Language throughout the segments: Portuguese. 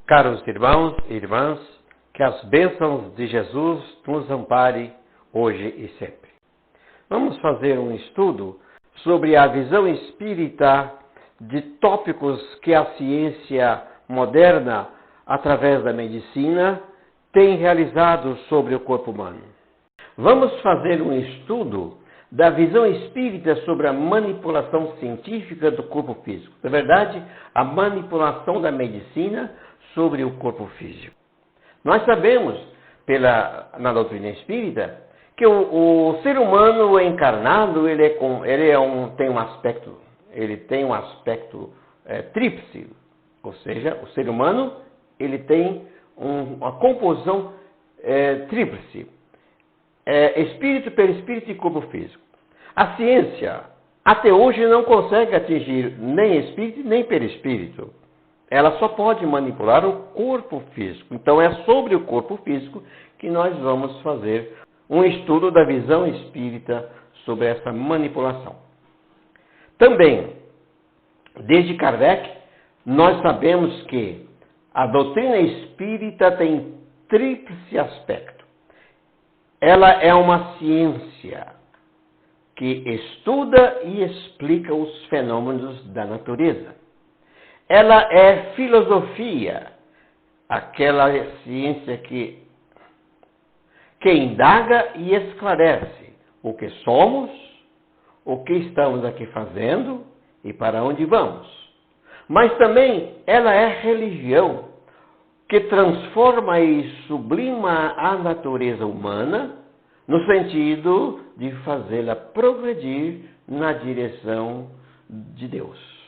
Caros irmãos e irmãs, que as bênçãos de Jesus nos ampare hoje e sempre. Vamos fazer um estudo sobre a visão espírita de tópicos que a ciência moderna, através da medicina, tem realizado sobre o corpo humano. Vamos fazer um estudo da visão espírita sobre a manipulação científica do corpo físico. Na verdade, a manipulação da medicina sobre o corpo físico. Nós sabemos, na doutrina espírita, que o ser humano encarnado tem um aspecto tríplice, ou seja, o ser humano ele tem uma composição tríplice, espírito, perispírito e corpo físico. A ciência até hoje não consegue atingir nem espírito nem perispírito. Ela só pode manipular o corpo físico. Então é sobre o corpo físico que nós vamos fazer um estudo da visão espírita sobre essa manipulação. Também, desde Kardec, nós sabemos que a doutrina espírita tem tríplice aspecto. Ela é uma ciência que estuda e explica os fenômenos da natureza. Ela é filosofia, aquela ciência que indaga e esclarece o que somos, o que estamos aqui fazendo e para onde vamos. Mas também ela é religião, que transforma e sublima a natureza humana no sentido de fazê-la progredir na direção de Deus.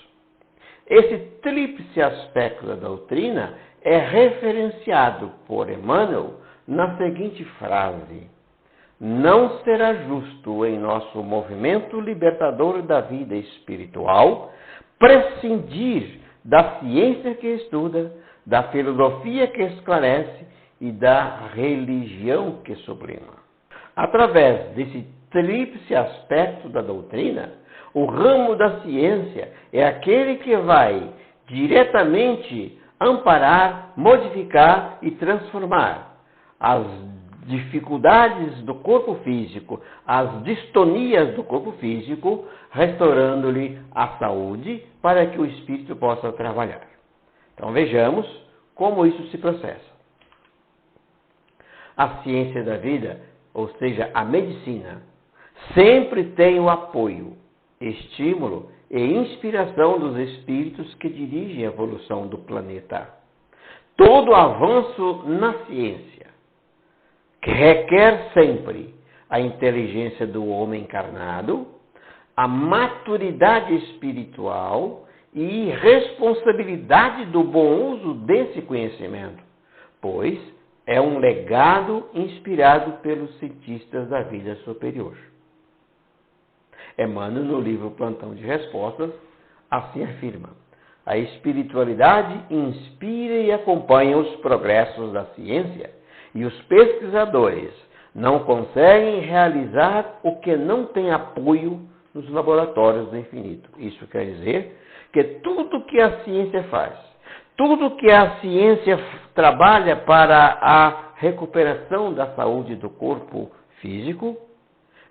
Esse tríplice aspecto da doutrina é referenciado por Emmanuel na seguinte frase: não será justo em nosso movimento libertador da vida espiritual prescindir da ciência que estuda, da filosofia que esclarece e da religião que sublima. Através desse tríplice aspecto da doutrina, o ramo da ciência é aquele que vai diretamente amparar, modificar e transformar as dificuldades do corpo físico, as distonias do corpo físico, restaurando-lhe a saúde para que o espírito possa trabalhar. Então vejamos como isso se processa. A ciência da vida, ou seja, a medicina, sempre tem o apoio, estímulo e inspiração dos espíritos que dirigem a evolução do planeta. Todo avanço na ciência, que requer sempre a inteligência do homem encarnado, a maturidade espiritual e responsabilidade do bom uso desse conhecimento, pois é um legado inspirado pelos cientistas da vida superior. Emmanuel, no livro Plantão de Respostas, assim afirma: a espiritualidade inspira e acompanha os progressos da ciência, e os pesquisadores não conseguem realizar o que não tem apoio nos laboratórios do infinito. Isso quer dizer que tudo que a ciência faz, tudo que a ciência trabalha para a recuperação da saúde do corpo físico,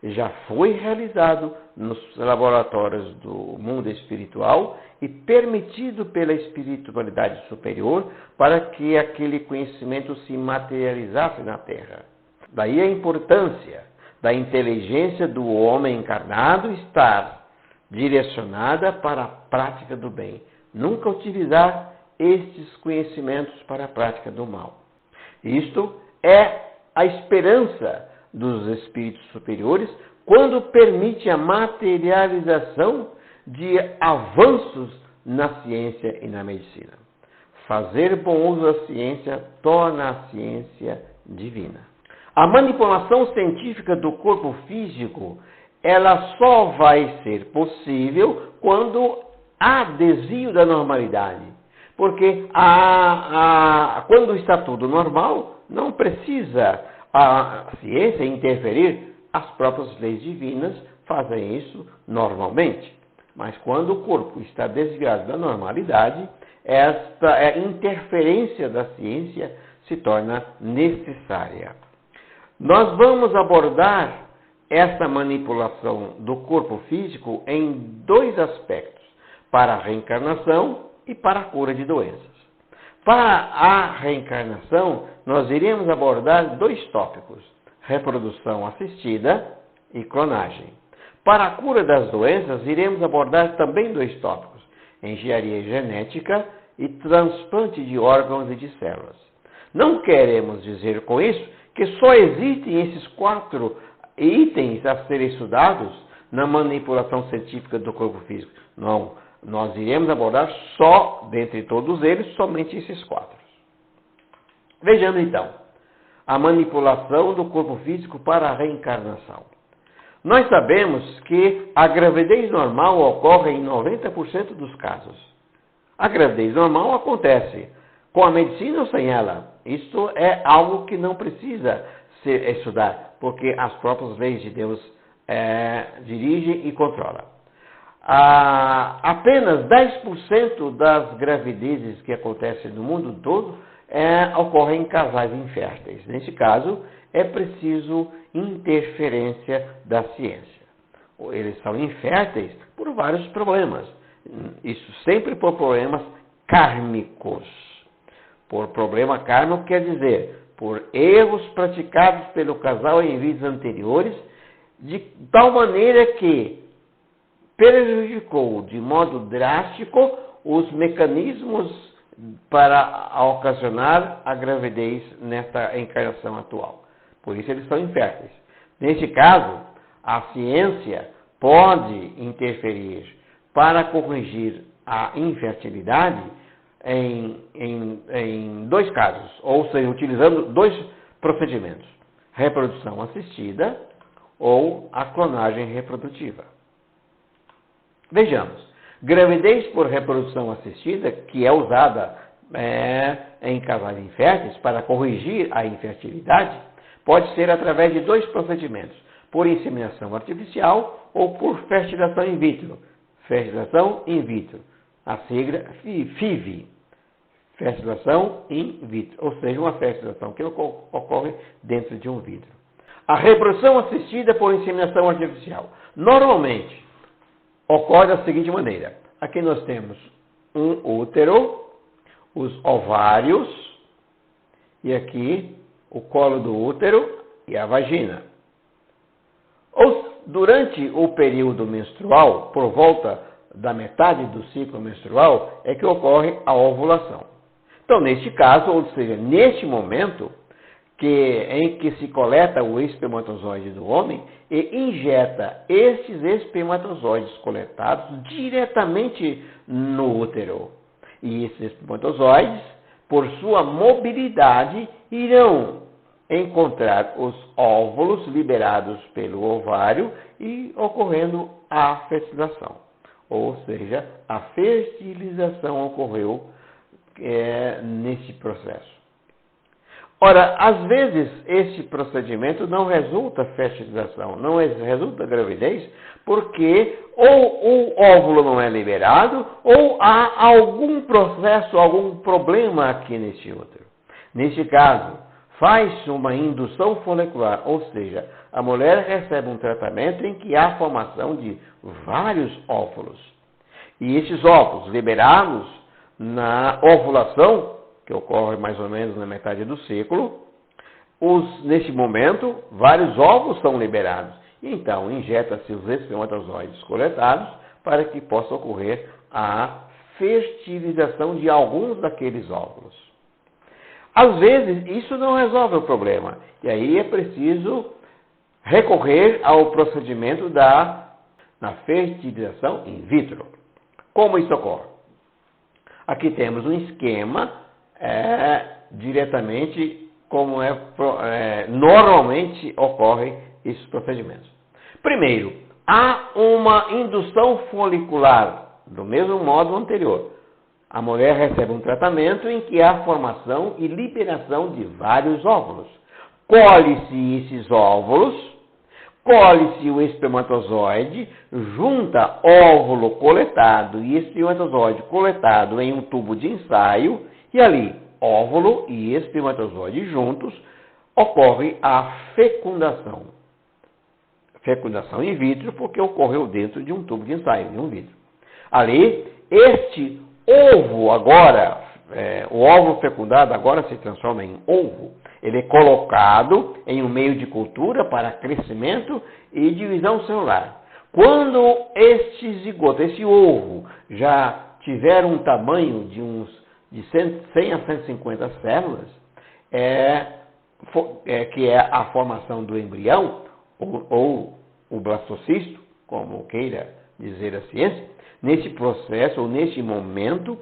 já foi realizado nos laboratórios do mundo espiritual e permitido pela espiritualidade superior para que aquele conhecimento se materializasse na Terra. Daí a importância da inteligência do homem encarnado estar direcionada para a prática do bem. Nunca utilizar estes conhecimentos para a prática do mal. Isto é a esperança dos espíritos superiores quando permite a materialização de avanços na ciência e na medicina. Fazer bom uso da ciência torna a ciência divina. A manipulação científica do corpo físico, ela só vai ser possível quando há desvio da normalidade. Porque quando está tudo normal, não precisa a ciência interferir, as próprias leis divinas fazem isso normalmente. Mas quando o corpo está desviado da normalidade, esta interferência da ciência se torna necessária. Nós vamos abordar essa manipulação do corpo físico em dois aspectos, para a reencarnação e para a cura de doenças. Para a reencarnação, nós iremos abordar dois tópicos, reprodução assistida e clonagem. Para a cura das doenças, iremos abordar também dois tópicos, engenharia genética e transplante de órgãos e de células. Não queremos dizer com isso que só existem esses 4 itens a serem estudados na manipulação científica do corpo físico. Não, nós iremos abordar só, dentre todos eles, somente esses 4. Vejamos então, a manipulação do corpo físico para a reencarnação. Nós sabemos que a gravidez normal ocorre em 90% dos casos. A gravidez normal acontece com a medicina ou sem ela. Isso é algo que não precisa se estudar, porque as próprias leis de Deus dirigem e controlam. Apenas 10% das gravidezes que acontecem no mundo todo ocorrem em casais inférteis. Nesse caso, é preciso interferência da ciência. Eles são inférteis por vários problemas. Isso sempre por problemas kármicos. Por problema kármico quer dizer por erros praticados pelo casal em vidas anteriores, de tal maneira que prejudicou de modo drástico os mecanismos para ocasionar a gravidez nesta encarnação atual. Por isso eles são inférteis. Neste caso, a ciência pode interferir para corrigir a infertilidade em dois casos, ou seja, utilizando dois procedimentos: reprodução assistida ou a clonagem reprodutiva. Vejamos, gravidez por reprodução assistida, que é usada em casais inférteis para corrigir a infertilidade, pode ser através de dois procedimentos: por inseminação artificial ou por fertilização in vitro. Fertilização in vitro, a sigla FIV, fertilização in vitro, ou seja, uma fertilização que ocorre dentro de um vidro. A reprodução assistida por inseminação artificial normalmente ocorre da seguinte maneira: aqui nós temos um útero, os ovários, e aqui o colo do útero e a vagina. Durante o período menstrual, por volta da metade do ciclo menstrual, é que ocorre a ovulação. Então, neste caso, ou seja, neste momento em que se coleta o espermatozoide do homem e injeta esses espermatozoides coletados diretamente no útero. E esses espermatozoides, por sua mobilidade, irão encontrar os óvulos liberados pelo ovário e ocorrendo a fertilização. Ou seja, a fertilização ocorreu nesse processo. Ora, às vezes esse procedimento não resulta fertilização, não resulta gravidez, porque ou o óvulo não é liberado ou há algum processo, algum problema aqui neste útero. Neste caso, faz-se uma indução folicular, ou seja, a mulher recebe um tratamento em que há a formação de vários óvulos. E esses óvulos liberados na ovulação, que ocorre mais ou menos na metade do ciclo, nesse momento, vários óvulos são liberados. E então, injeta-se os espermatozoides coletados para que possa ocorrer a fertilização de alguns daqueles óvulos. Às vezes, isso não resolve o problema. E aí é preciso recorrer ao procedimento na fertilização in vitro. Como isso ocorre? Aqui temos um esquema diretamente como normalmente ocorrem esses procedimentos. Primeiro, há uma indução folicular, do mesmo modo anterior. A mulher recebe um tratamento em que há formação e liberação de vários óvulos. Colhe-se esses óvulos, colhe-se o espermatozoide, junta óvulo coletado e espermatozoide coletado em um tubo de ensaio, e ali, óvulo e espermatozoide juntos, ocorre a fecundação. Fecundação in vitro, porque ocorreu dentro de um tubo de ensaio, de um vidro. Ali, este ovo agora, o óvulo fecundado agora se transforma em ovo. Ele é colocado em um meio de cultura para crescimento e divisão celular. Quando este zigoto, esse ovo, já tiver um tamanho de 100 a 150 células, que é a formação do embrião, ou o blastocisto, como queira dizer a ciência, nesse processo, ou neste momento,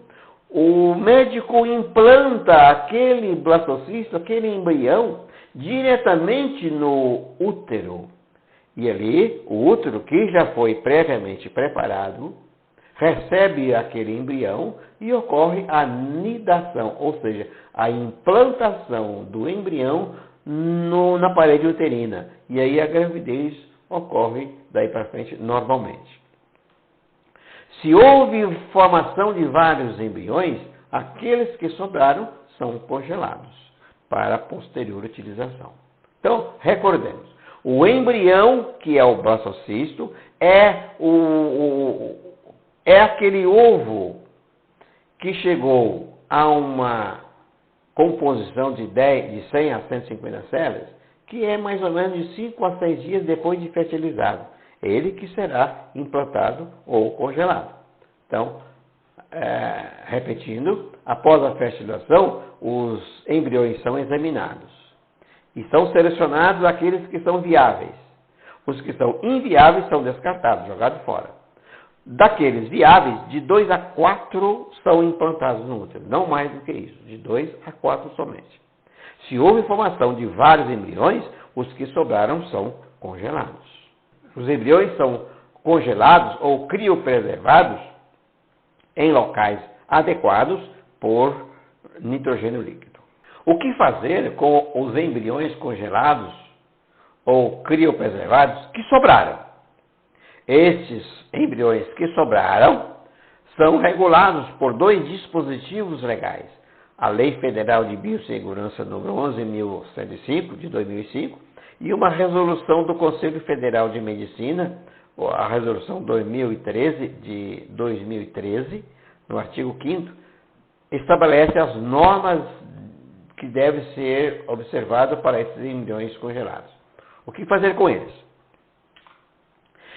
o médico implanta aquele blastocisto, aquele embrião, diretamente no útero. E ali, o útero, que já foi previamente preparado, recebe aquele embrião e ocorre a nidação, ou seja, a implantação do embrião na parede uterina. E aí a gravidez ocorre daí para frente normalmente. Se houve formação de vários embriões, aqueles que sobraram são congelados para posterior utilização. Então, recordemos, o embrião, que é o blastocisto, é aquele ovo que chegou a uma composição de 100 a 150 células, que é mais ou menos de 5 a 6 dias depois de fertilizado. Ele que será implantado ou congelado. Então, repetindo, após a fertilização, os embriões são examinados. E são selecionados aqueles que são viáveis. Os que são inviáveis são descartados, jogados fora. Daqueles viáveis, de 2 a 4 são implantados no útero. Não mais do que isso, de 2 a 4 somente. Se houve formação de vários embriões, os que sobraram são congelados. Os embriões são congelados ou criopreservados em locais adequados por nitrogênio líquido. O que fazer com os embriões congelados ou criopreservados que sobraram? Estes embriões que sobraram são regulados por 2 dispositivos legais. A Lei Federal de Biossegurança número 11.105, de 2005, e uma resolução do Conselho Federal de Medicina, a resolução 2013, de 2013, no artigo 5º, estabelece as normas que devem ser observadas para esses embriões congelados. O que fazer com eles?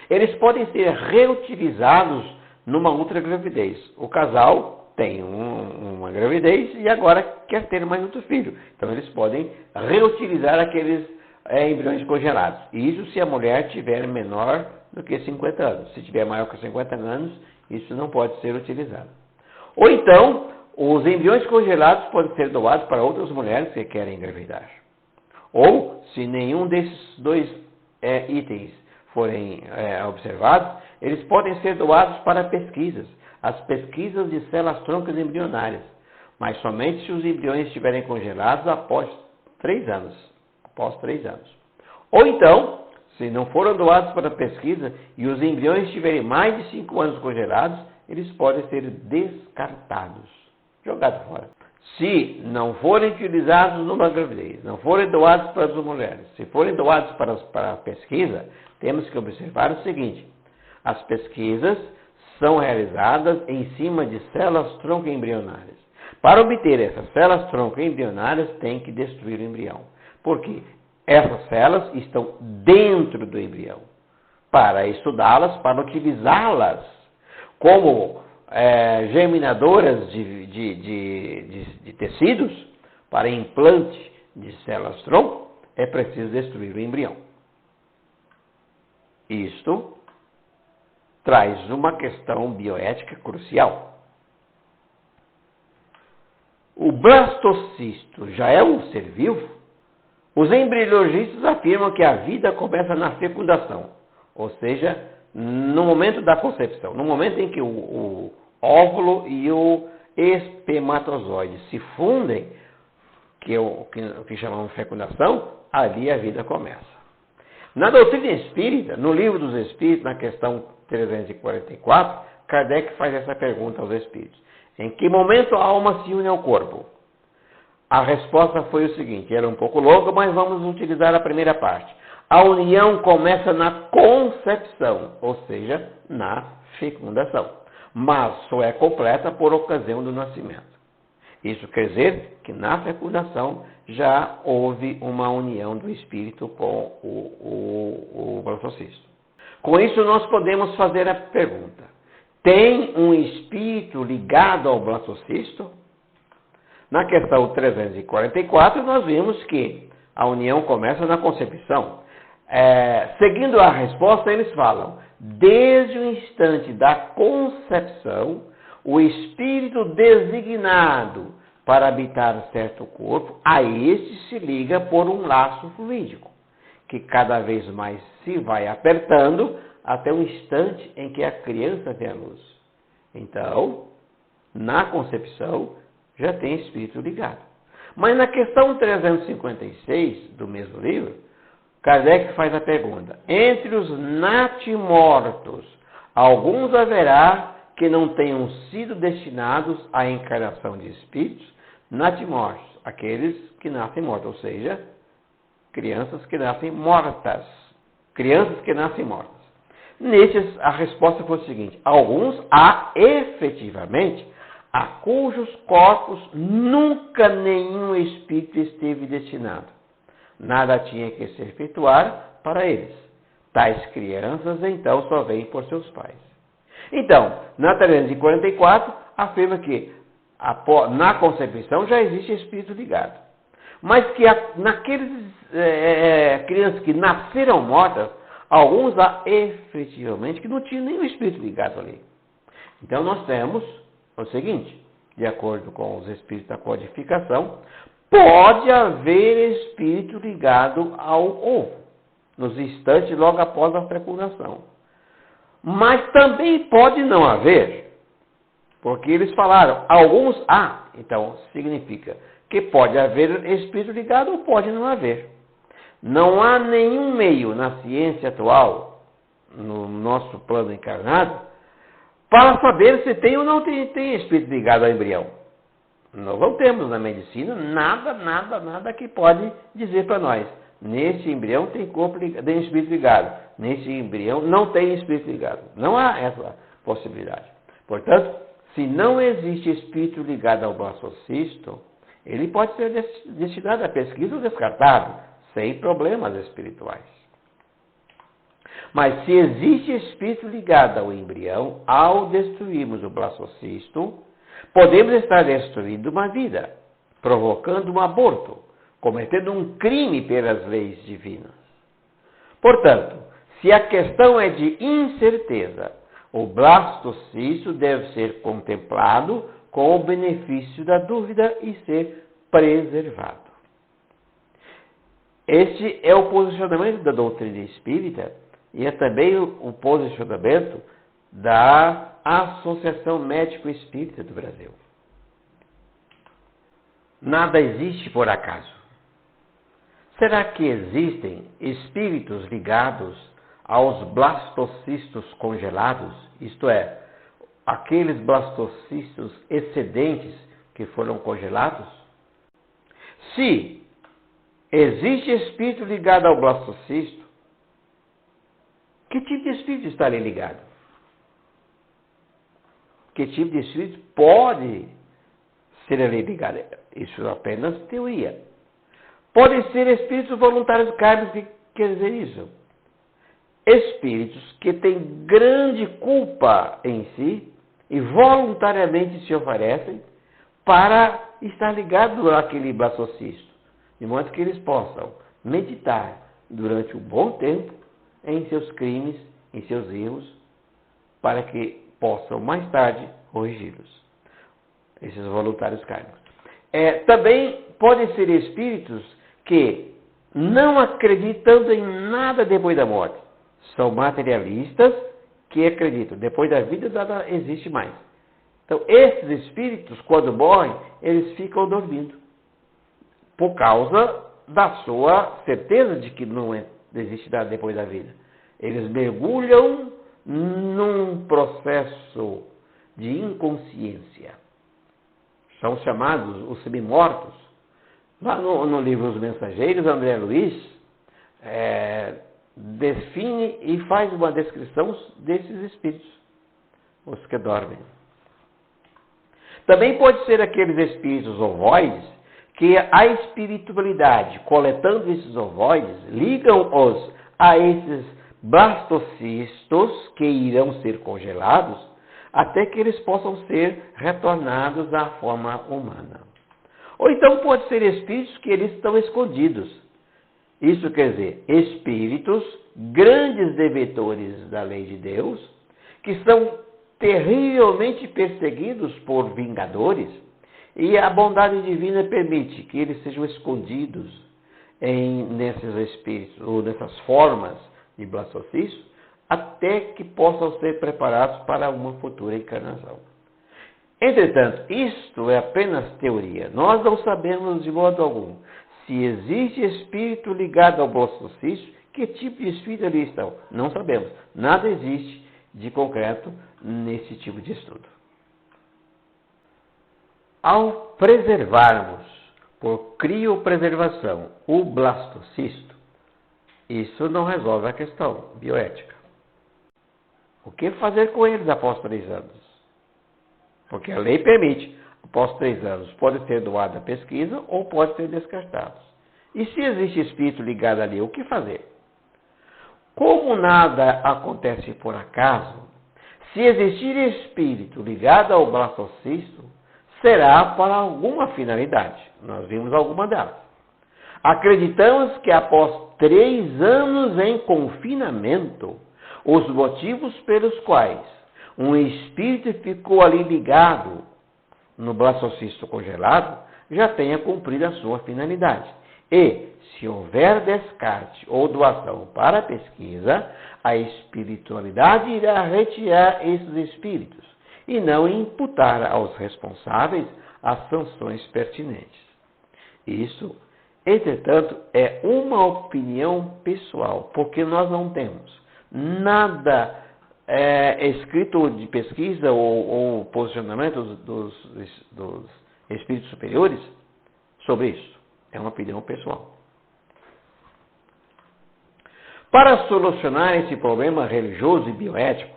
Eles podem ser reutilizados numa outra gravidez. O casal tem uma gravidez e agora quer ter mais outro filho. Então eles podem reutilizar aqueles embriões congelados. E isso se a mulher tiver menor do que 50 anos. Se tiver maior que 50 anos, isso não pode ser utilizado. Ou então, os embriões congelados podem ser doados para outras mulheres que querem engravidar. Ou, se nenhum desses 2 itens forem observados, eles podem ser doados para pesquisas. As pesquisas de células-troncos embrionárias. Mas somente se os embriões estiverem congelados após 3 anos. Ou então, se não foram doados para pesquisa e os embriões estiverem mais de 5 anos congelados, eles podem ser descartados, jogados fora. Se não forem utilizados numa gravidez, não forem doados para as mulheres, se forem doados para a pesquisa, temos que observar o seguinte: as pesquisas são realizadas em cima de células-tronco embrionárias. Para obter essas células-tronco embrionárias, tem que destruir o embrião. Porque essas células estão dentro do embrião. Para estudá-las, para utilizá-las como germinadoras de tecidos, para implante de células-tronco, é preciso destruir o embrião. Isto traz uma questão bioética crucial. O blastocisto já é um ser vivo? Os embriologistas afirmam que a vida começa na fecundação, ou seja, no momento da concepção, no momento em que o óvulo e o espermatozoide se fundem, que chamamos de fecundação, ali a vida começa. Na doutrina espírita, no Livro dos Espíritos, na questão 344, Kardec faz essa pergunta aos espíritos: em que momento a alma se une ao corpo? A resposta foi o seguinte, era um pouco longa, mas vamos utilizar a primeira parte. A união começa na concepção, ou seja, na fecundação, mas só é completa por ocasião do nascimento. Isso quer dizer que na fecundação já houve uma união do espírito com o blastocisto. Com isso nós podemos fazer a pergunta: tem um espírito ligado ao blastocisto? Na questão 344 nós vimos que a união começa na concepção. Seguindo a resposta, eles falam: desde o instante da concepção, o espírito designado para habitar certo corpo, a este se liga por um laço fluídico, que cada vez mais se vai apertando até o instante em que a criança vê a luz. Então, na concepção, já tem espírito ligado. Mas na questão 356 do mesmo livro, Kardec faz a pergunta: entre os natimortos, alguns haverá que não tenham sido destinados à encarnação de espíritos natimortos, aqueles que nascem mortos, ou seja, crianças que nascem mortas. Crianças que nascem mortas. Nesses, a resposta foi o seguinte: alguns há efetivamente a cujos corpos nunca nenhum espírito esteve destinado. Nada tinha que se efetuar para eles. Tais crianças, então, só vêm por seus pais. Então, na 344, afirma que na concepção já existe espírito ligado. Mas que naqueles crianças que nasceram mortas, alguns há efetivamente que não tinham nenhum espírito ligado ali. Então, nós temos o seguinte: de acordo com os espíritos da codificação, pode haver espírito ligado ao ovo, nos instantes logo após a fecundação. Mas também pode não haver, porque eles falaram, alguns há. Então, significa que pode haver espírito ligado ou pode não haver. Não há nenhum meio na ciência atual, no nosso plano encarnado, para saber se tem ou não tem espírito ligado ao embrião. Nós não temos na medicina nada que pode dizer para nós: nesse embrião tem espírito ligado, nesse embrião não tem espírito ligado. Não há essa possibilidade. Portanto, se não existe espírito ligado ao blastocisto, ele pode ser destinado à pesquisa ou descartado, sem problemas espirituais. Mas se existe espírito ligado ao embrião, ao destruirmos o blastocisto, podemos estar destruindo uma vida, provocando um aborto, cometendo um crime pelas leis divinas. Portanto, se a questão é de incerteza, o blastocisto deve ser contemplado com o benefício da dúvida e ser preservado. Este é o posicionamento da doutrina espírita e é também o posicionamento da Associação Médico Espírita do Brasil. Nada existe por acaso. Será que existem espíritos ligados aos blastocistos congelados, isto é, aqueles blastocistos excedentes que foram congelados? Se existe espírito ligado ao blastocisto, que tipo de espírito está ali ligado? Que tipo de espírito pode ser ali ligado? Isso é apenas teoria. Podem ser espíritos voluntários kármicos, que quer dizer isso? Espíritos que têm grande culpa em si e voluntariamente se oferecem para estar ligados àquele blastocisto, de modo que eles possam meditar durante um bom tempo em seus crimes, em seus erros, para que possam mais tarde corrigi-los. Esses voluntários kármicos. Também podem ser espíritos que, não acreditando em nada depois da morte, são materialistas que acreditam, depois da vida nada existe mais. Então, esses espíritos, quando morrem, eles ficam dormindo, por causa da sua certeza de que não existe depois da vida. Eles mergulham num processo de inconsciência. São chamados os semimortos. Lá no livro Os Mensageiros, André Luiz define e faz uma descrição desses espíritos, os que dormem. Também pode ser aqueles espíritos ovoides que a espiritualidade, coletando esses ovoides, ligam-os a esses blastocistos que irão ser congelados até que eles possam ser retornados à forma humana. Ou então pode ser espíritos que eles estão escondidos. Isso quer dizer, espíritos, grandes devedores da lei de Deus, que são terrivelmente perseguidos por vingadores, e a bondade divina permite que eles sejam escondidos nesses espíritos, ou nessas formas de blastocisto, até que possam ser preparados para uma futura encarnação. Entretanto, isto é apenas teoria. Nós não sabemos de modo algum se existe espírito ligado ao blastocisto, que tipo de espírito ali estão. Não sabemos. Nada existe de concreto nesse tipo de estudo. Ao preservarmos, por criopreservação, o blastocisto, isso não resolve a questão bioética. O que fazer com eles após 3 anos? Porque a lei permite, após 3 anos, pode ser doado à pesquisa ou pode ser descartado. E se existe espírito ligado ali, o que fazer? Como nada acontece por acaso, se existir espírito ligado ao blastocisto, será para alguma finalidade. Nós vimos alguma delas. Acreditamos que após 3 anos em confinamento, os motivos pelos quais um espírito ficou ali ligado no blastocisto congelado já tenha cumprido a sua finalidade. E, se houver descarte ou doação para a pesquisa, a espiritualidade irá retirar esses espíritos e não imputar aos responsáveis as sanções pertinentes. Isso, entretanto, é uma opinião pessoal, porque nós não temos nada escrito de pesquisa ou posicionamento dos espíritos superiores sobre isso. É uma opinião pessoal. Para solucionar esse problema religioso e bioético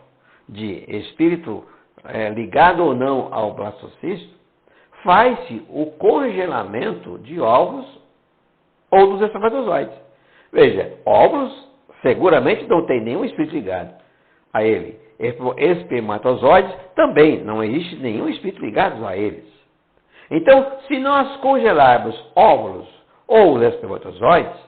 de espírito ligado ou não ao blastocisto, faz-se o congelamento de ovos ou dos espermatozoides. Veja, óvulos seguramente não tem nenhum espírito ligado a ele. Espermatozoides também não existe nenhum espírito ligado a eles. Então, se nós congelarmos óvulos ou os espermatozoides,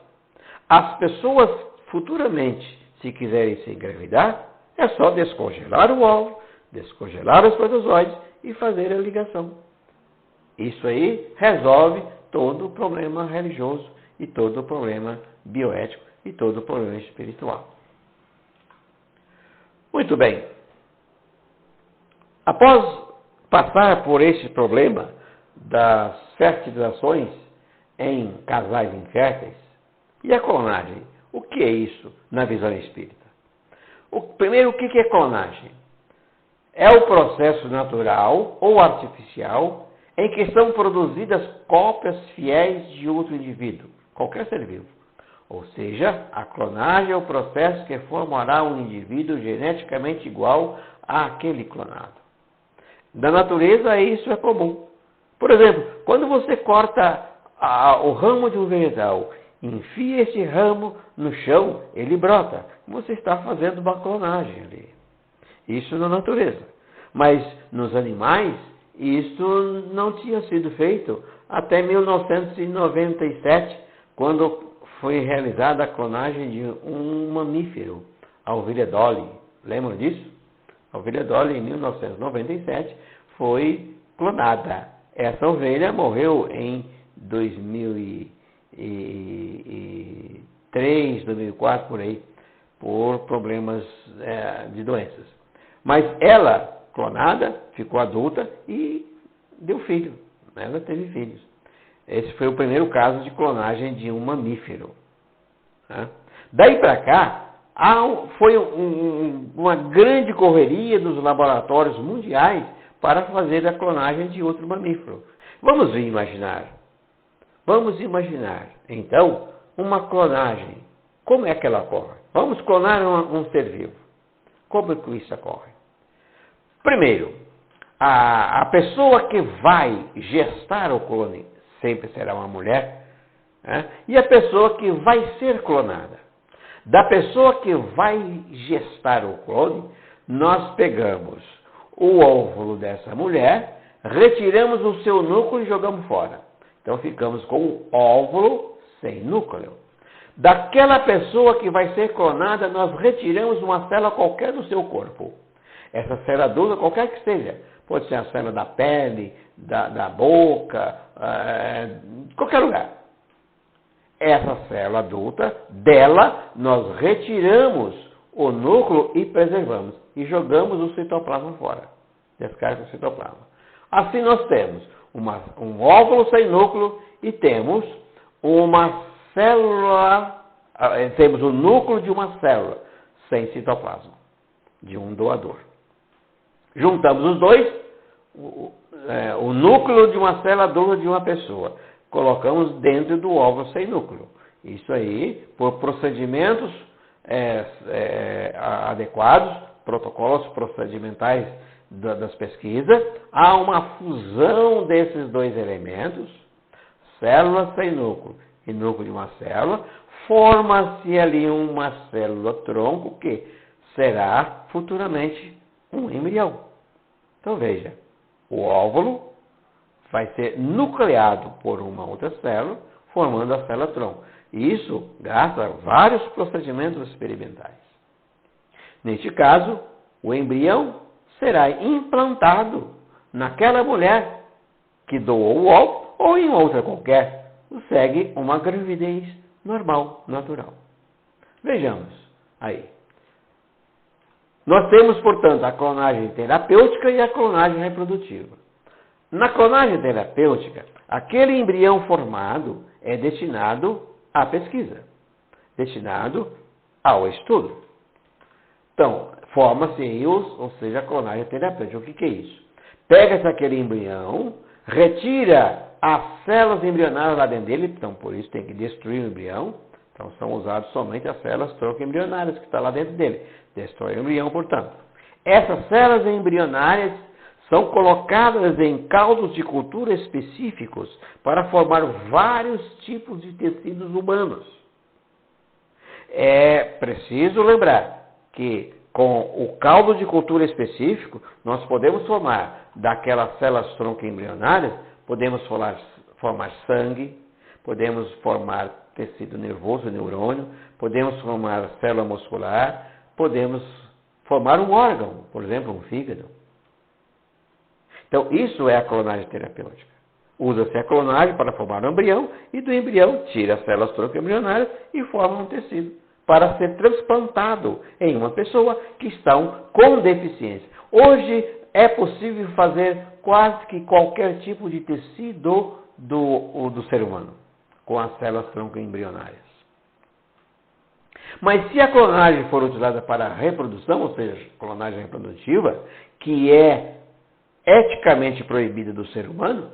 as pessoas futuramente, se quiserem se engravidar, é só descongelar o óvulo, descongelar os espermatozoides e fazer a ligação. Isso aí resolve todo o problema religioso e todo o problema bioético e todo o problema espiritual. Muito bem. Após passar por este problema das fertilizações em casais inférteis e a clonagem, o que é isso na visão espírita? Primeiro, o que é clonagem? É o processo natural ou artificial em que são produzidas cópias fiéis de outro indivíduo, qualquer ser vivo. Ou seja, a clonagem é o processo que formará um indivíduo geneticamente igual àquele clonado. Na natureza, isso é comum. Por exemplo, quando você corta o ramo de um vegetal, enfia esse ramo no chão, ele brota. Você está fazendo uma clonagem ali. Isso na natureza. Mas nos animais, isso não tinha sido feito até 1997, quando foi realizada a clonagem de um mamífero, a ovelha Dolly. Lembram disso? A ovelha Dolly, em 1997, foi clonada. Essa ovelha morreu em 2003, 2004, por aí, por problemas de doenças. Mas ela, clonada, ficou adulta e deu filho. Ela teve filhos. Esse foi o primeiro caso de clonagem de um mamífero. Daí para cá, foi uma grande correria dos laboratórios mundiais para fazer a clonagem de outro mamífero. Vamos imaginar, então, uma clonagem. Como é que ela ocorre? Vamos clonar um ser vivo. Como é que isso ocorre? Primeiro, a pessoa que vai gestar o clone sempre será uma mulher, né? E a pessoa que vai ser clonada. Da pessoa que vai gestar o clone, nós pegamos o óvulo dessa mulher, retiramos o seu núcleo e jogamos fora. Então ficamos com o óvulo sem núcleo. Daquela pessoa que vai ser clonada, nós retiramos uma célula qualquer do seu corpo. Essa célula adulta, qualquer que seja, pode ser a célula da pele, da boca, qualquer lugar. Essa célula adulta, dela, nós retiramos o núcleo e preservamos. E jogamos o citoplasma fora. Descarga o citoplasma. Assim nós temos um óvulo sem núcleo e temos uma célula, temos o núcleo de uma célula sem citoplasma, de um doador. Juntamos os dois, o núcleo de uma célula adulta de uma pessoa. Colocamos dentro do óvulo sem núcleo. Isso aí, por procedimentos adequados, protocolos procedimentais das pesquisas, há uma fusão desses dois elementos, célula sem núcleo e núcleo de uma célula, forma-se ali uma célula-tronco que será futuramente um embrião. Então veja, o óvulo vai ser nucleado por uma outra célula, formando a célula-tronco. E isso graças a vários procedimentos experimentais. Neste caso, o embrião será implantado naquela mulher que doou o óvulo ou em outra qualquer. Segue uma gravidez normal, natural. Vejamos aí. Nós temos, portanto, a clonagem terapêutica e a clonagem reprodutiva. Na clonagem terapêutica, aquele embrião formado é destinado à pesquisa, destinado ao estudo. Então, forma-se aí, ou seja, a clonagem terapêutica. O que é isso? Pega-se aquele embrião, retira as células embrionárias lá dentro dele, então por isso tem que destruir o embrião. Então são usadas somente as células tronco embrionárias que estão lá dentro dele. Destrói o embrião, portanto. Essas células embrionárias são colocadas em caldos de cultura específicos para formar vários tipos de tecidos humanos. É preciso lembrar que com o caldo de cultura específico, nós podemos formar daquelas células tronco embrionárias, podemos formar sangue, podemos formar tecido nervoso, neurônio, podemos formar célula muscular, podemos formar um órgão, por exemplo, um fígado. Então, isso é a clonagem terapêutica. Usa-se a clonagem para formar um embrião e do embrião tira as células tronco embrionárias e forma um tecido para ser transplantado em uma pessoa que está com deficiência. Hoje é possível fazer quase que qualquer tipo de tecido do ser humano com as células tronco embrionárias. Mas se a clonagem for utilizada para a reprodução, ou seja, clonagem reprodutiva, que é eticamente proibida do ser humano,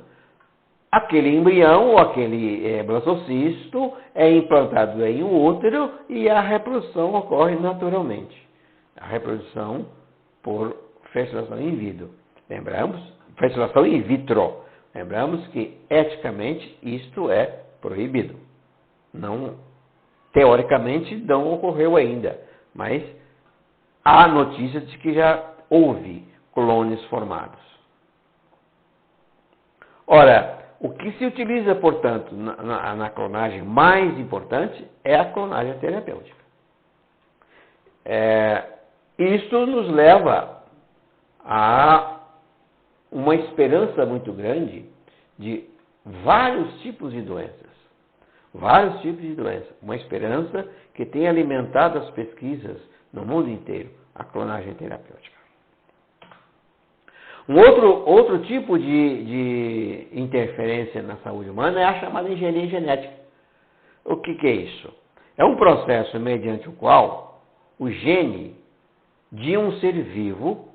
aquele embrião ou aquele blastocisto é implantado em um útero e a reprodução ocorre naturalmente. A reprodução por fertilização in vitro. Lembramos? Fertilização in vitro. Lembramos que eticamente isto é proibido. Não, teoricamente não ocorreu ainda, mas há notícias de que já houve clones formados. Ora, o que se utiliza, portanto, na clonagem mais importante é a clonagem terapêutica. Isto nos leva a uma esperança muito grande de vários tipos de doenças. Vários tipos de doenças. Uma esperança que tem alimentado as pesquisas no mundo inteiro, a clonagem terapêutica. Um outro tipo de interferência na saúde humana é a chamada engenharia genética. O que é isso? é um processo mediante o qual o gene de um ser vivo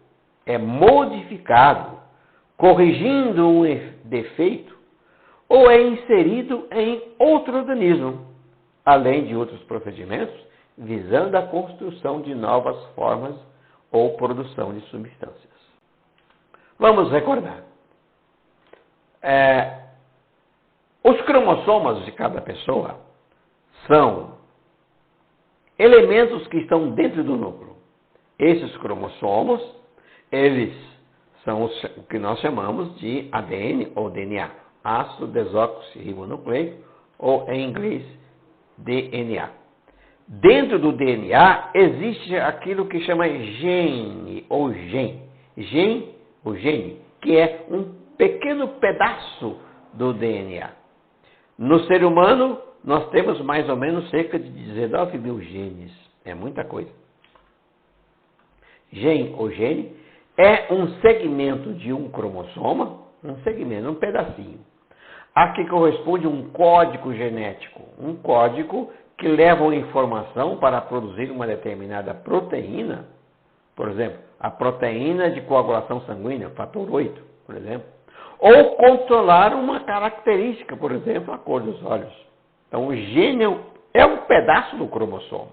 é modificado, corrigindo um defeito, ou é inserido em outro organismo, além de outros procedimentos, visando a construção de novas formas ou produção de substâncias. Vamos recordar. Os cromossomas de cada pessoa são elementos que estão dentro do núcleo. Esses cromossomos, eles são o que nós chamamos de ADN ou DNA, ácido desoxirribonucleico, ou em inglês DNA. Dentro do DNA existe aquilo que chama gene ou gene, que é um pequeno pedaço do DNA. No ser humano, nós temos mais ou menos cerca de 19 mil genes. É muita coisa. Gene ou gene é um segmento de um cromossoma, um pedacinho, a que corresponde um código genético, um código que leva uma informação para produzir uma determinada proteína, por exemplo, a proteína de coagulação sanguínea, fator 8, por exemplo, ou controlar uma característica, por exemplo, a cor dos olhos. Então, o gene é um pedaço do cromossomo.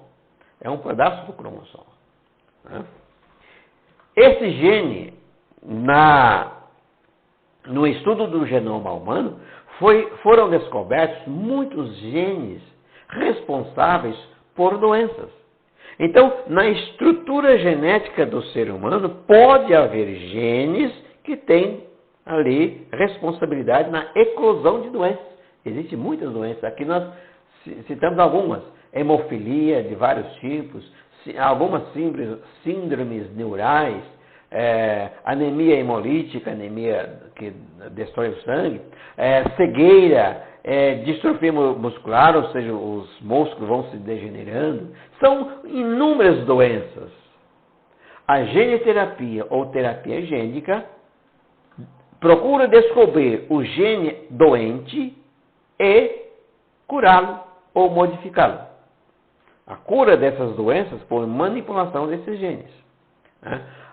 É um pedaço do cromossomo. Né? Esse gene, no estudo do genoma humano, foram descobertos muitos genes responsáveis por doenças. Então, na estrutura genética do ser humano, pode haver genes que têm ali responsabilidade na eclosão de doenças. Existem muitas doenças. Aqui nós citamos algumas. Hemofilia de vários tipos, algumas síndromes neurais, anemia hemolítica, anemia que destrói o sangue, cegueira, distrofia muscular, ou seja, os músculos vão se degenerando. São inúmeras doenças. A geniterapia ou terapia gênica procura descobrir o gene doente e curá-lo ou modificá-lo. A cura dessas doenças por manipulação desses genes.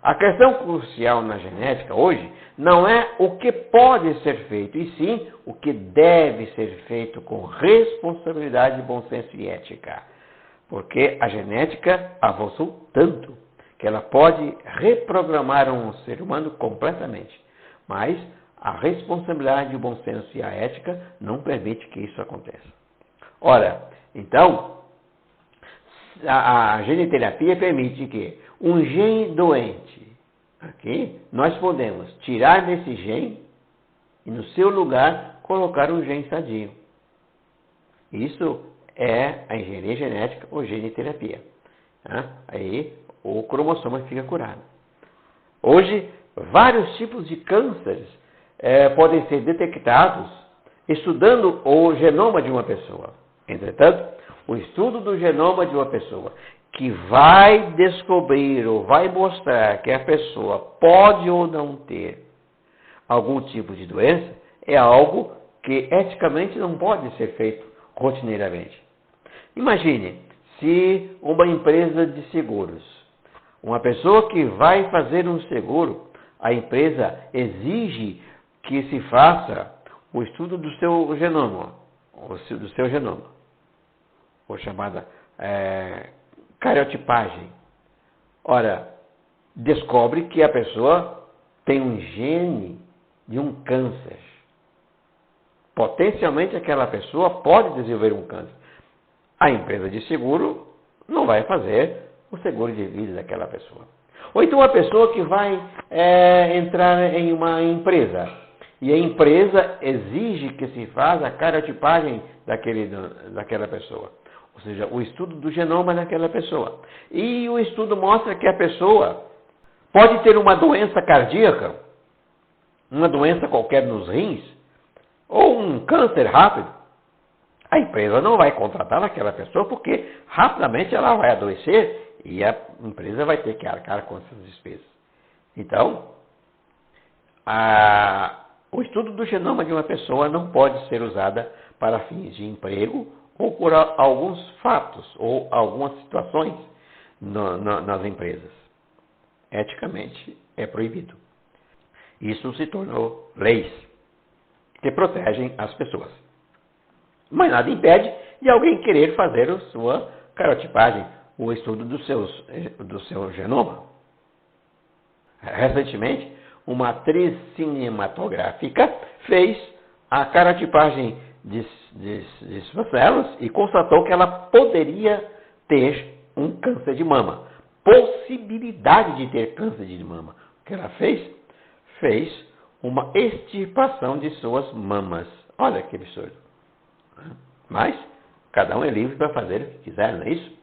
A questão crucial na genética hoje não é o que pode ser feito, e sim o que deve ser feito com responsabilidade, bom senso e ética. Porque a genética avançou tanto que ela pode reprogramar um ser humano completamente. Mas a responsabilidade, o bom senso e a ética não permite que isso aconteça. Ora, então, a geniterapia permite que um gene doente, aqui, nós podemos tirar desse gene e no seu lugar colocar um gene sadio. Isso é a engenharia genética ou geniterapia. Aí o cromossoma fica curado. Hoje, vários tipos de cânceres podem ser detectados estudando o genoma de uma pessoa. Entretanto, o estudo do genoma de uma pessoa que vai descobrir ou vai mostrar que a pessoa pode ou não ter algum tipo de doença é algo que eticamente não pode ser feito rotineiramente. Imagine se uma empresa de seguros, uma pessoa que vai fazer um seguro, a empresa exige que se faça o estudo do seu genoma, ou chamada cariotipagem. Ora, descobre que a pessoa tem um gene de um câncer. Potencialmente aquela pessoa pode desenvolver um câncer. A empresa de seguro não vai fazer o seguro de vida daquela pessoa. Ou então a pessoa que vai entrar em uma empresa e a empresa exige que se faça a cariotipagem daquela pessoa. Ou seja, o estudo do genoma daquela pessoa. E o estudo mostra que a pessoa pode ter uma doença cardíaca, uma doença qualquer nos rins, ou um câncer rápido. A empresa não vai contratar aquela pessoa porque rapidamente ela vai adoecer e a empresa vai ter que arcar com essas despesas. Então, o estudo do genoma de uma pessoa não pode ser usada para fins de emprego ou por alguns fatos ou algumas situações nas empresas. Eticamente é proibido. Isso se tornou leis que protegem as pessoas. Mas nada impede de alguém querer fazer a sua carotipagem, o estudo do seu genoma. Recentemente, uma atriz cinematográfica fez a carotipagem de suas células e constatou que ela poderia ter um câncer de mama. Possibilidade de ter câncer de mama. O que ela fez? Fez uma extirpação de suas mamas. Olha que absurdo. Mas, cada um é livre para fazer o que quiser, não é isso?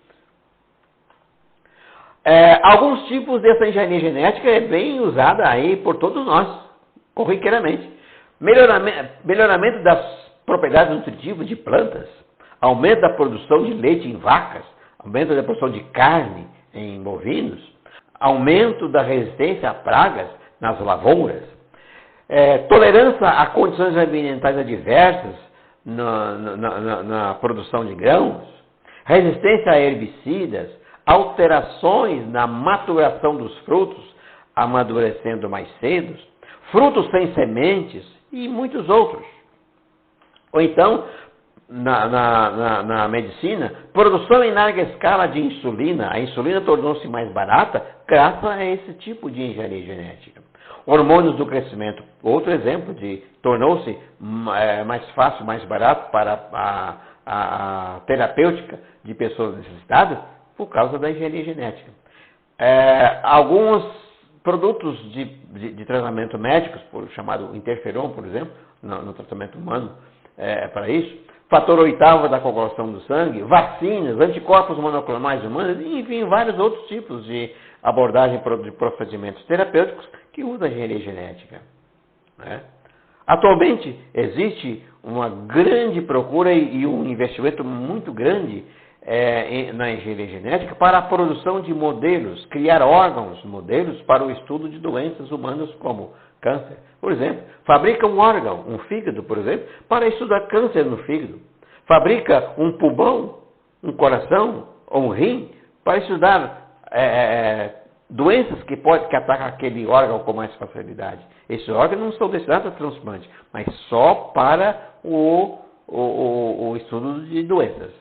Alguns tipos dessa engenharia genética é bem usada aí por todos nós, corriqueiramente. Melhoramento das propriedades nutritivas de plantas, aumento da produção de leite em vacas, aumento da produção de carne em bovinos, aumento da resistência a pragas nas lavouras, tolerância a condições ambientais adversas na produção de grãos, resistência a herbicidas, alterações na maturação dos frutos, amadurecendo mais cedo, frutos sem sementes e muitos outros. Ou então, na medicina, produção em larga escala de insulina. A insulina tornou-se mais barata graças a esse tipo de engenharia genética. Hormônios do crescimento, outro exemplo de tornou-se mais fácil, mais barato para a terapêutica de pessoas necessitadas por causa da engenharia genética. Alguns produtos de tratamento médicos, chamado interferon, por exemplo, no tratamento humano, para isso, fator oitavo da coagulação do sangue, vacinas, anticorpos monoclonais humanos, enfim, vários outros tipos de abordagem de procedimentos terapêuticos que usam a engenharia genética. Atualmente existe uma grande procura e um investimento muito grande na engenharia genética para a produção de modelos, criar modelos para o estudo de doenças humanas como câncer. Por exemplo, fabrica um órgão, um fígado, por exemplo, para estudar câncer no fígado. Fabrica um pulmão, um coração ou um rim para estudar doenças que atacam aquele órgão com mais facilidade. Esses órgãos não são destinados a transplante, mas só para o estudo de doenças.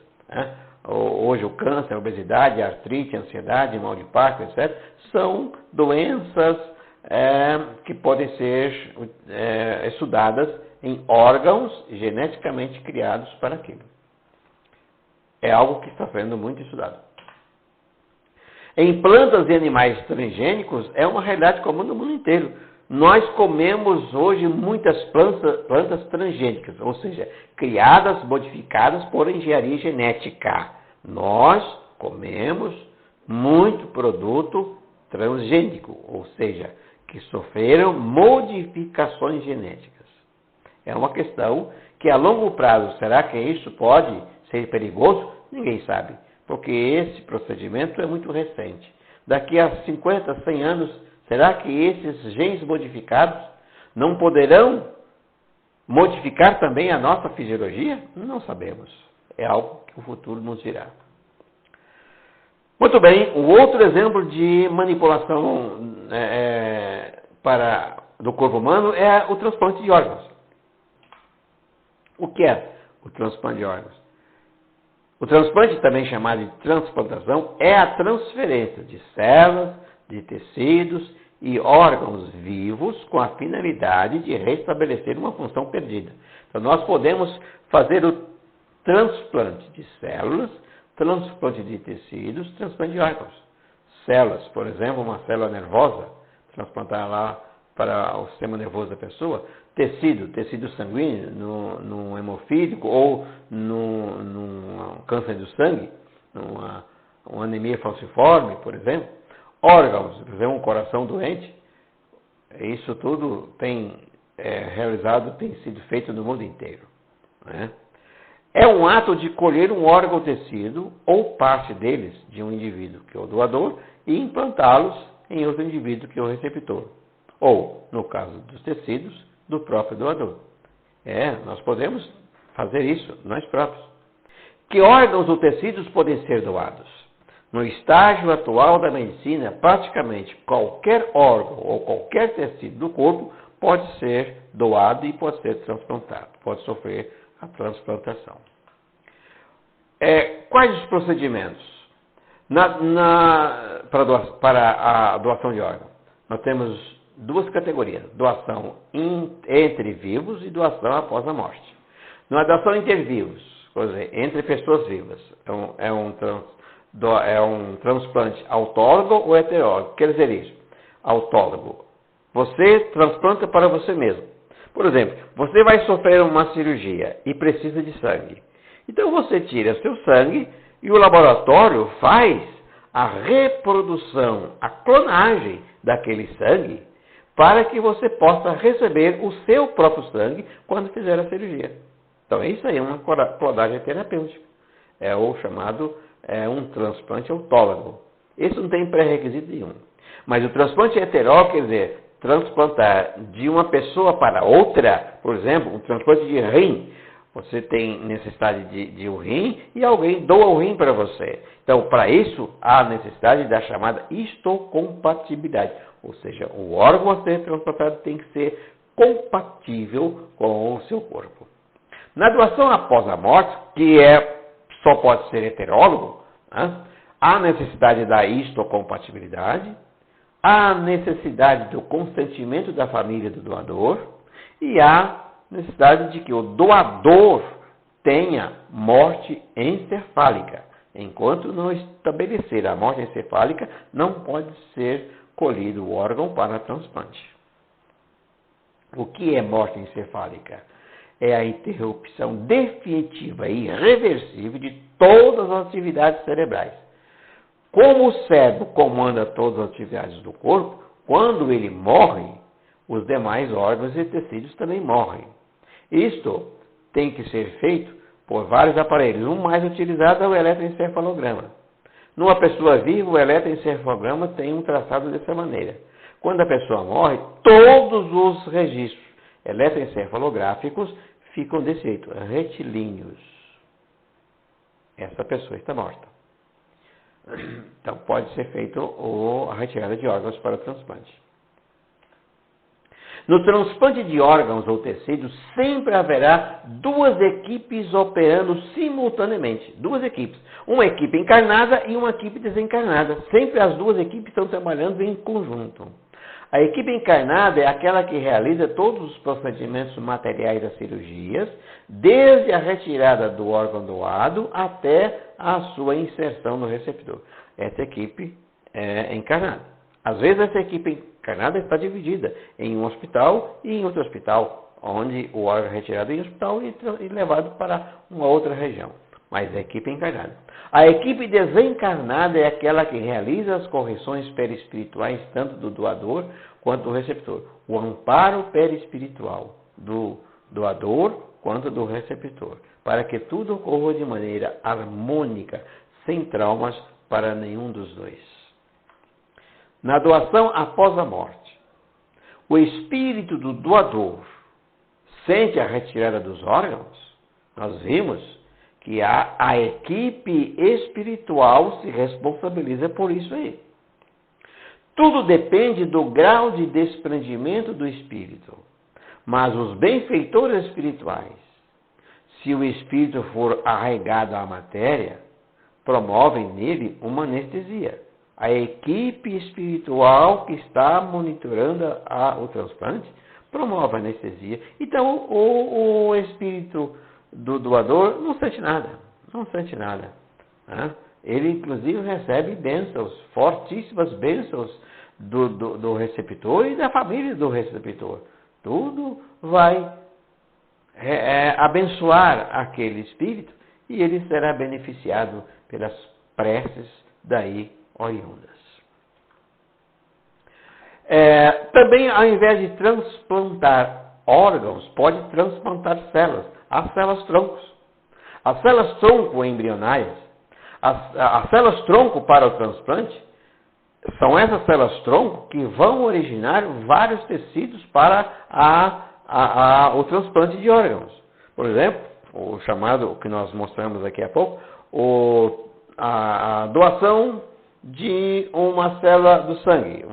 Hoje o câncer, a obesidade, a artrite, a ansiedade, mal de Parkinson, etc., são doenças que podem ser estudadas em órgãos geneticamente criados para aquilo. É algo que está sendo muito estudado. Em plantas e animais transgênicos é uma realidade comum no mundo inteiro. Nós comemos hoje muitas plantas transgênicas, ou seja, criadas, modificadas por engenharia genética. Nós comemos muito produto transgênico, ou seja, que sofreram modificações genéticas. É uma questão que a longo prazo, será que isso pode ser perigoso? Ninguém sabe, porque esse procedimento é muito recente. Daqui a 50, 100 anos, será que esses genes modificados não poderão modificar também a nossa fisiologia? Não sabemos. É algo que o futuro nos dirá. Muito bem, um outro exemplo de manipulação do corpo humano é o transplante de órgãos. O que é o transplante de órgãos? O transplante, também chamado de transplantação, é a transferência de células, de tecidos e órgãos vivos com a finalidade de restabelecer uma função perdida. Então, nós podemos fazer o transplante de células, transplante de tecidos, transplante de órgãos. Células, por exemplo, uma célula nervosa, transplantar lá para o sistema nervoso da pessoa. Tecido sanguíneo, num hemofílico ou num câncer do sangue, uma anemia falciforme, por exemplo. Órgãos, por exemplo, um coração doente. Isso tudo tem sido feito no mundo inteiro. É um ato de colher um órgão ou tecido ou parte deles de um indivíduo, que é o doador, e implantá-los em outro indivíduo, que é o receptor. Ou, no caso dos tecidos, do próprio doador. Nós podemos fazer isso, nós próprios. Que órgãos ou tecidos podem ser doados? No estágio atual da medicina, praticamente qualquer órgão ou qualquer tecido do corpo pode ser doado e pode ser transplantado, pode sofrer a transplantação. Quais os procedimentos para a doação de órgão? Nós temos duas categorias, doação entre vivos e doação após a morte. Na doação entre vivos, quer dizer, entre pessoas vivas, é um transplante autólogo ou heterólogo. Quer dizer isso, autólogo. Você transplanta para você mesmo. Por exemplo, você vai sofrer uma cirurgia e precisa de sangue. Então você tira seu sangue e o laboratório faz a reprodução, a clonagem daquele sangue para que você possa receber o seu próprio sangue quando fizer a cirurgia. Então isso aí é uma clonagem terapêutica. É o chamado um transplante autólogo. Esse não tem pré-requisito nenhum. Mas o transplante heterólogo, quer dizer, transplantar de uma pessoa para outra, por exemplo, um transplante de rim. Você tem necessidade de um rim e alguém doa o rim para você. Então, para isso, há necessidade da chamada histocompatibilidade. Ou seja, o órgão a ser transplantado tem que ser compatível com o seu corpo. Na doação após a morte, que só pode ser heterólogo, há necessidade da histocompatibilidade, há necessidade do consentimento da família do doador e há necessidade de que o doador tenha morte encefálica. Enquanto não estabelecer a morte encefálica, não pode ser colhido o órgão para transplante. O que é morte encefálica? É a interrupção definitiva e irreversível de todas as atividades cerebrais. Como o cérebro comanda todas as atividades do corpo, quando ele morre, os demais órgãos e tecidos também morrem. Isto tem que ser feito por vários aparelhos. O mais utilizado é o eletroencefalograma. Numa pessoa viva, o eletroencefalograma tem um traçado dessa maneira. Quando a pessoa morre, todos os registros eletroencefalográficos ficam desse jeito, retilíneos. Essa pessoa está morta. Então pode ser feito a retirada de órgãos para o transplante. No transplante de órgãos ou tecidos, sempre haverá duas equipes operando simultaneamente. Duas equipes. Uma equipe encarnada e uma equipe desencarnada. Sempre as duas equipes estão trabalhando em conjunto. A equipe encarnada é aquela que realiza todos os procedimentos materiais das cirurgias, desde a retirada do órgão doado até a sua inserção no receptor. Essa equipe é encarnada. Às vezes essa equipe encarnada está dividida em um hospital e em outro hospital, onde o órgão é retirado em um hospital e levado para uma outra região. Mas a equipe encarnada. A equipe desencarnada é aquela que realiza as correções perispirituais tanto do doador quanto do receptor. O amparo perispiritual do doador quanto do receptor. Para que tudo ocorra de maneira harmônica, sem traumas para nenhum dos dois. Na doação após a morte, o espírito do doador sente a retirada dos órgãos. Nós vimos que a equipe espiritual se responsabiliza por isso aí. Tudo depende do grau de desprendimento do espírito. Mas os benfeitores espirituais, se o espírito for arraigado à matéria, promovem nele uma anestesia. A equipe espiritual que está monitorando o transplante promove a anestesia. Então, o espírito do doador não sente nada. Não sente nada. Né? Ele, inclusive, recebe bênçãos, fortíssimas bênçãos do receptor e da família do receptor. Tudo vai abençoar aquele espírito e ele será beneficiado pelas preces daí oriundas. Também, ao invés de transplantar órgãos, pode transplantar células, as células-troncos. As células-tronco embrionárias, as células-tronco para o transplante, são essas células-tronco que vão originar vários tecidos para o transplante de órgãos. Por exemplo, o chamado, que nós mostramos aqui há pouco, a doação de uma célula do sangue.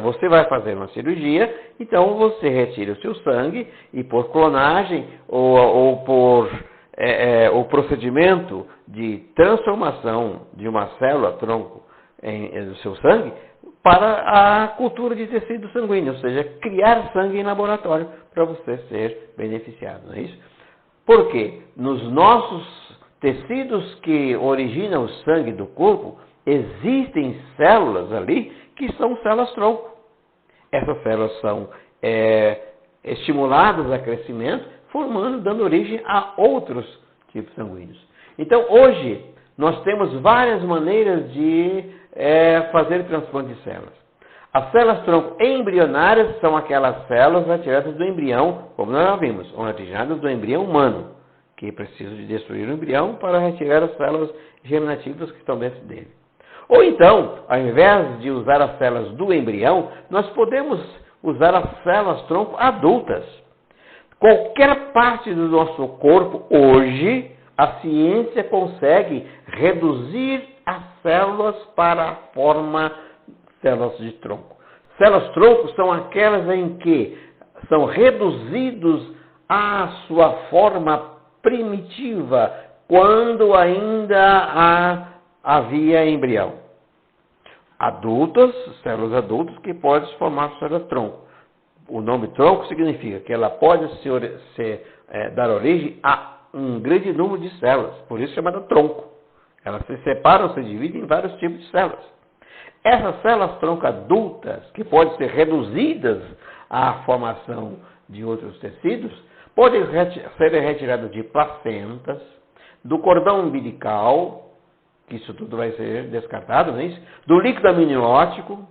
Você vai fazer uma cirurgia, então você retira o seu sangue e por clonagem ou por o procedimento de transformação de uma célula tronco do seu sangue para a cultura de tecido sanguíneo, ou seja, criar sangue em laboratório para você ser beneficiado, não é isso? Porque nos nossos tecidos que originam o sangue do corpo, existem células ali que são células tronco. Essas células são estimuladas a crescimento, dando origem a outros tipos sanguíneos. Então, hoje, nós temos várias maneiras de fazer transplante de células. As células tronco embrionárias são aquelas células retiradas do embrião, como nós já vimos, originadas do embrião humano, que precisa de destruir o embrião para retirar as células germinativas que estão dentro dele. Ou então, ao invés de usar as células do embrião, nós podemos usar as células tronco adultas. Qualquer parte do nosso corpo, hoje, a ciência consegue reduzir as células para a forma células de tronco. Células tronco são aquelas em que são reduzidos à sua forma primitiva, quando ainda havia embrião. Células adultas que podem se formar células tronco. O nome tronco significa que ela pode dar origem a um grande número de células, por isso chamada tronco. Elas se separam, se dividem em vários tipos de células. Essas células tronco adultas, que podem ser reduzidas à formação de outros tecidos, podem ser retiradas de placentas, do cordão umbilical, que isso tudo vai ser descartado, não é isso? Do líquido amniótico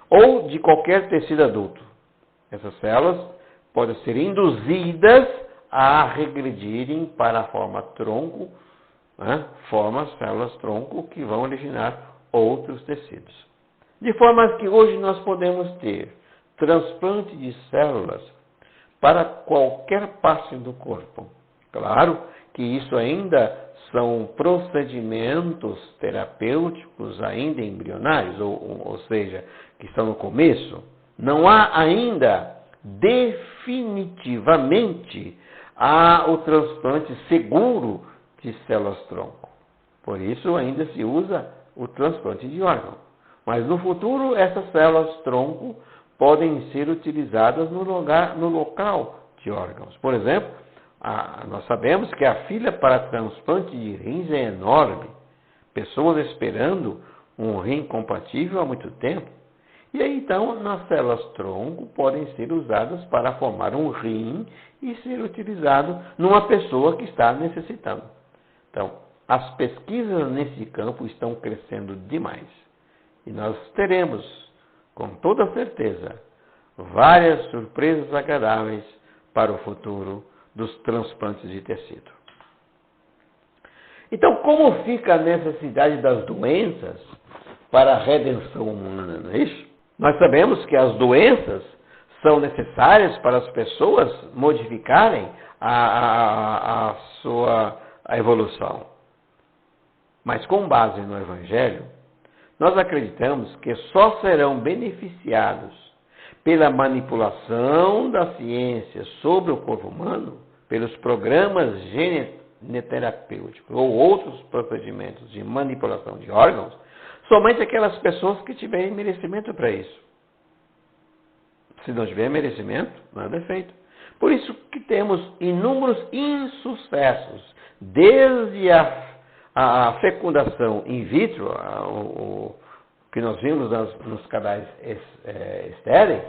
ou de qualquer tecido adulto. Essas células podem ser induzidas a regredirem para a forma tronco, células tronco que vão originar outros tecidos. De forma que hoje nós podemos ter transplante de células para qualquer parte do corpo. Claro que isso ainda são procedimentos terapêuticos ainda embrionários, ou seja, que estão no começo. Não há ainda definitivamente o transplante seguro de células tronco. Por isso ainda se usa o transplante de órgão. Mas no futuro essas células tronco podem ser utilizadas no local de órgãos. Por exemplo, nós sabemos que a fila para transplante de rins é enorme. Pessoas esperando um rim compatível há muito tempo. E aí, então, as células tronco podem ser usadas para formar um rim e ser utilizado numa pessoa que está necessitando. Então, as pesquisas nesse campo estão crescendo demais. E nós teremos, com toda certeza, várias surpresas agradáveis para o futuro dos transplantes de tecido. Então, como fica a necessidade das doenças para a redenção humana, não é isso? Nós sabemos que as doenças são necessárias para as pessoas modificarem a sua evolução. Mas com base no Evangelho, nós acreditamos que só serão beneficiados pela manipulação da ciência sobre o corpo humano, pelos programas geneterapêuticos ou outros procedimentos de manipulação de órgãos, somente aquelas pessoas que tiverem merecimento para isso. Se não tiver merecimento, nada é feito. Por isso que temos inúmeros insucessos, desde a fecundação in vitro, o que nós vimos nos canais estéreis,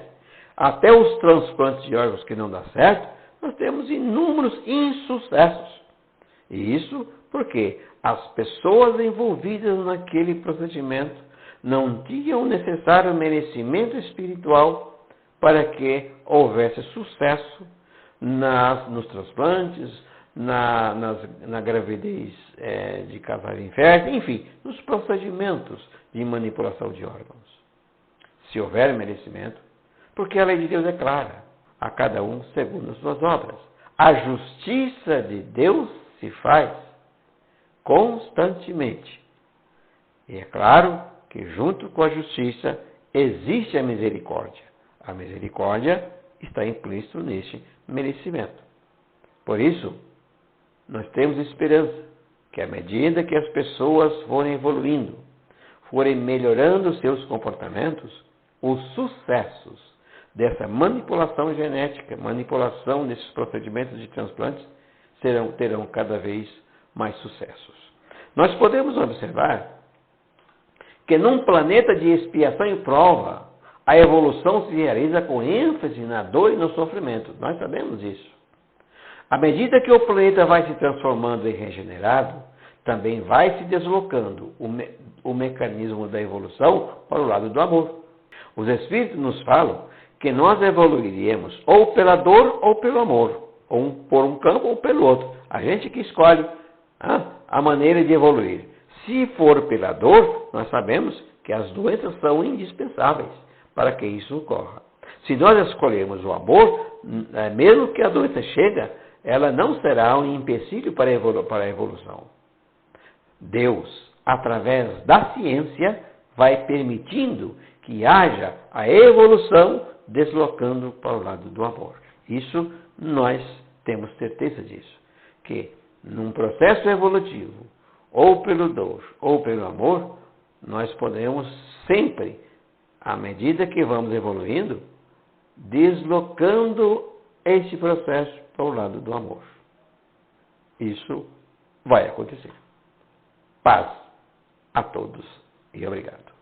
até os transplantes de órgãos que não dão certo, nós temos inúmeros insucessos. E isso porque as pessoas envolvidas naquele procedimento não tinham o necessário merecimento espiritual para que houvesse sucesso nos transplantes, na gravidez de casais inférteis, enfim, nos procedimentos de manipulação de órgãos. Se houver merecimento, porque a lei de Deus é clara, a cada um segundo as suas obras. A justiça de Deus se faz constantemente. E é claro que junto com a justiça existe a misericórdia. A misericórdia está implícito neste merecimento. Por isso, nós temos esperança que à medida que as pessoas forem evoluindo, forem melhorando seus comportamentos, os sucessos dessa manipulação genética, manipulação desses procedimentos de transplantes, terão cada vez mais sucessos. Nós podemos observar que num planeta de expiação e prova, a evolução se realiza com ênfase na dor e no sofrimento. Nós sabemos isso. À medida que o planeta vai se transformando em regenerado, também vai se deslocando o mecanismo da evolução para o lado do amor. Os Espíritos nos falam que nós evoluiríamos ou pela dor ou pelo amor, ou por um campo ou pelo outro. A gente que escolhe a maneira de evoluir. Se for pela dor, nós sabemos que as doenças são indispensáveis para que isso ocorra. Se nós escolhermos o amor, mesmo que a doença chegue, ela não será um empecilho para a evolução. Deus, através da ciência, vai permitindo que haja a evolução deslocando para o lado do amor. Isso nós temos certeza disso, que num processo evolutivo, ou pelo dor, ou pelo amor, nós podemos sempre, à medida que vamos evoluindo, deslocando esse processo para o lado do amor. Isso vai acontecer. Paz a todos e obrigado.